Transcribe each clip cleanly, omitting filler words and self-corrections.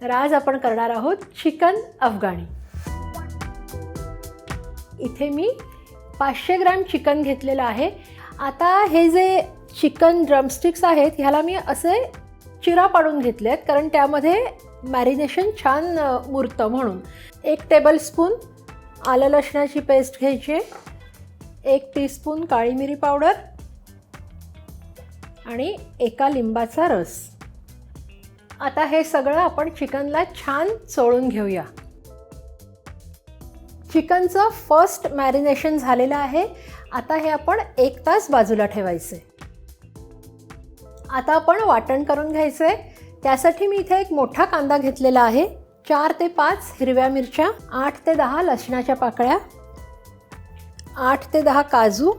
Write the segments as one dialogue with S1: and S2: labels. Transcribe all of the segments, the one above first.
S1: तर आज आपण करणार आहोत चिकन अफगाणी। इथे मी 500 ग्रॅम चिकन घेतलेलं आहे। आता हे जे चिकन ड्रमस्टिक्स आहेत ह्याला मी असे चिरा पाडून घेतलेत कारण त्यामध्ये मॅरिनेशन छान मुरतं म्हणून। 1 टेबलस्पून आलं लसणाची पेस्ट घ्यायची, 1 टीस्पून काळी मिरी पावडर आणि 1 लिंबाचा रस। आता हे सगळं आपण चिकनला छान चोळून घेऊया। चिकनचं फर्स्ट मॅरिनेशन झालेलं आहे। आता हे आपण 1 तास बाजूला ठेवायचे। आता आपण वाटण करून घ्यायचे। त्यासाठी मी इथे एक मोठा कांदा घेतलेला आहे, 4 ते 5 हिरव्या मिरच्या, 8 ते 10 लसणाच्या पाकळ्या, 8 ते 10 काजू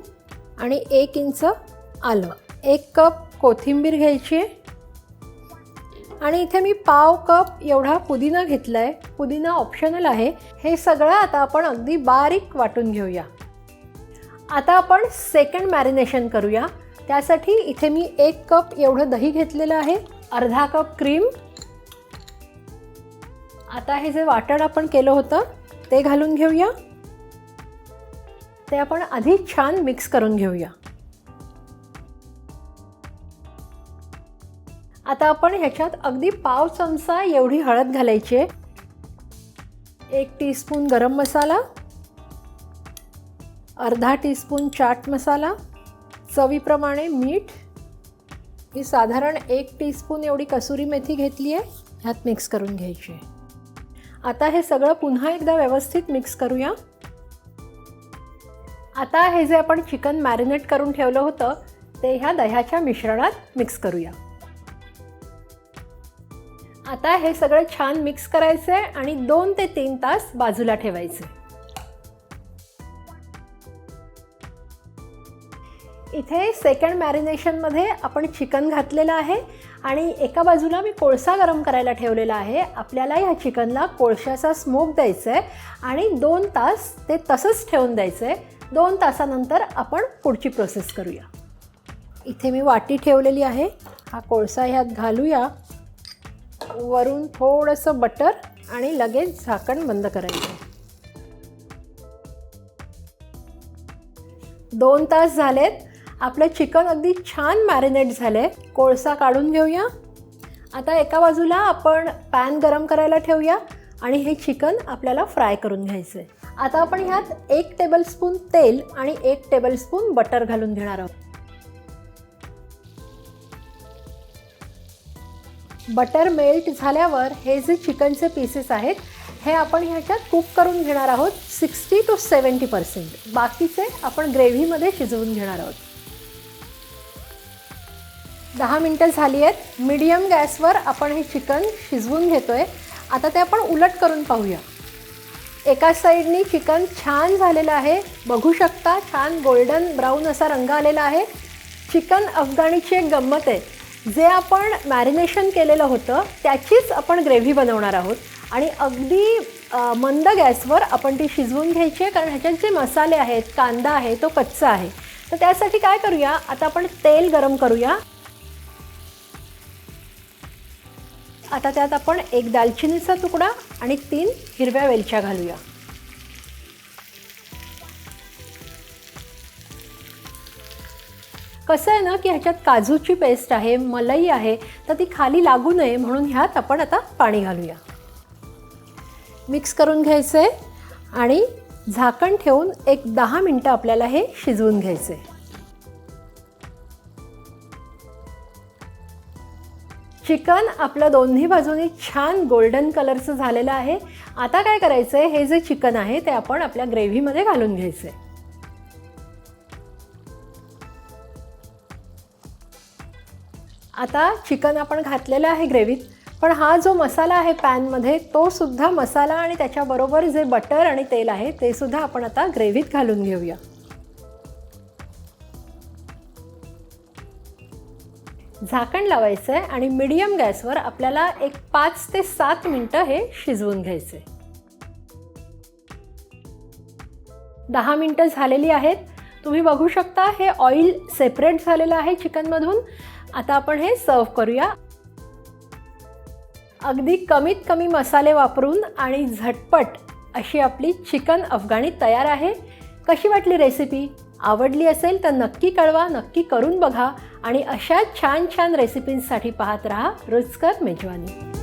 S1: आणि 1 इंच आलं, 1 कप कोथिंबीर घ्यायची आणि इथे मी पाव कप एवढा पुदिना घेतला आहे। पुदिना ऑप्शनल आहे। हे सगळं आता आपण अगदी बारीक वाटून घेऊया। आता आपण सेकंड मॅरिनेशन करूया। त्यासाठी इथे मी 1 कप एवढं दही घेतलेलं आहे, अर्धा कप क्रीम। आता हे जे वाटण आपण केलं होतं ते घालून घेऊया। ते आपण आधी छान मिक्स करून घेऊया। आता आपण ह्याच्यात अगदी पाव चमचा एवढी हळद घालायची आहे, 1 टीस्पून गरम मसाला, अर्धा टीस्पून चाट मसाला, चवीप्रमाणे मीठ। ही साधारण 1 टीस्पून एवढी कसुरी मेथी घेतली आहे, ह्यात मिक्स करून घ्यायची आहे। आता हे सगळं पुन्हा एकदा व्यवस्थित मिक्स करूया। आता हे जे आपण चिकन मॅरिनेट करून ठेवलं होतं ते ह्या दह्याच्या मिश्रणात मिक्स करूया। आता हे सगळं छान मिक्स करायचं आहे आणि 2 ते 3 तास बाजूला ठेवायचे। इथे सेकंड मॅरिनेशनमध्ये आपण चिकन घातलेलं आहे आणि एका बाजूला मी कोळसा गरम करायला ठेवलेला आहे। आपल्याला ह्या चिकनला कोळशाचा स्मोक द्यायचा आहे आणि 2 तास ते तसंच ठेवून द्यायचं आहे। 2 तासानंतर आपण पुढची प्रोसेस करूया। इथे मी वाटी ठेवलेली आहे, हा कोळसा ह्यात घालूया, वरून थोडंसं बटर आणि लगेच झाकण बंद करायचं। 2 तास झालेत, आपलं चिकन अगदी छान मॅरिनेट झालंय। कोळसा काढून घेऊया। आता एका बाजूला आपण पॅन गरम करायला ठेवूया आणि हे चिकन आपल्याला फ्राय करून घ्यायचं आहे। आता आपण ह्यात 1 टेबलस्पून तेल आणि 1 टेबलस्पून बटर घालून घेणार आहोत। बटर मेल्ट झाल्यावर हे जे चिकनचे पीसेस आहेत हे आपण ह्याच्यात कुक करून घेणार आहोत 60 to 70%। बाकीचे आपण ग्रेव्हीमध्ये शिजवून घेणार आहोत। 10 मिनिटं झाली आहेत। मीडियम गॅसवर आपण हे चिकन शिजवून घेतोय। आता ते आपण उलट करून पाहूया। एका साईडनी चिकन छान झालेलं आहे, बघू शकता छान गोल्डन ब्राऊन असा रंग आलेला आहे। चिकन अफगाणीची एक गंमत आहे, जे आपण मॅरिनेशन केलेलं होतं त्याचीच आपण ग्रेव्ही बनवणार आहोत आणि अगदी मंद गॅसवर आपण ती शिजवून घ्यायची आहे कारण ह्याच्यात जे मसाले आहेत, कांदा आहे तो कच्चा आहे। तर त्यासाठी काय करूया, आता आपण तेल गरम करूया। आता त्यात आपण 1 दालचिनीचा तुकडा आणि 3 हिरव्या वेलच्या घालूया। कसं आहे ना की ह्याच्यात काजूची पेस्ट आहे, मलाई आहे, तर ती खाली लागू नये म्हणून ह्यात आपण आता पाणी घालूया। मिक्स करून घ्यायचं आहे आणि झाकण ठेवून 10 मिनिटं आपल्याला हे शिजवून घ्यायचं आहे। चिकन आपलं दोन्ही बाजूनी छान गोल्डन कलरचं झालेलं आहे। आता काय करायचं आहे, हे जे चिकन आहे ते आपण आपल्या ग्रेव्हीमध्ये घालून घ्यायचं आहे। आता चिकन आपण घातलेलं आहे ग्रेव्हीत, पण हा जो मसाला आहे पॅनमध्ये तो सुद्धा मसाला आणि त्याच्याबरोबर जे बटर आणि तेल आहे ते सुद्धा आपण आता ग्रेव्हीत घालून घेऊया। झाकण लावायचं आहे आणि मीडियम गॅसवर आपल्याला 5 ते 7 मिनिटं हे शिजवून घ्यायचे। 10 मिनिटं झालेली आहेत। तुम्ही बघू शकता हे ऑइल सेपरेट झालेलं आहे चिकनमधून। आता आपण हे सर्व करूया। अगदी कमीत कमी मसाले वापरून आणि झटपट अशी आपली चिकन अफगाणी तयार आहे. कशी वाटली रेसिपी? आवडली असेल तर नक्की कळवा, नक्की करून बघा आणि अशा छान छान रेसिपींसाठी पाहत राहा रुचकर मेजवानी.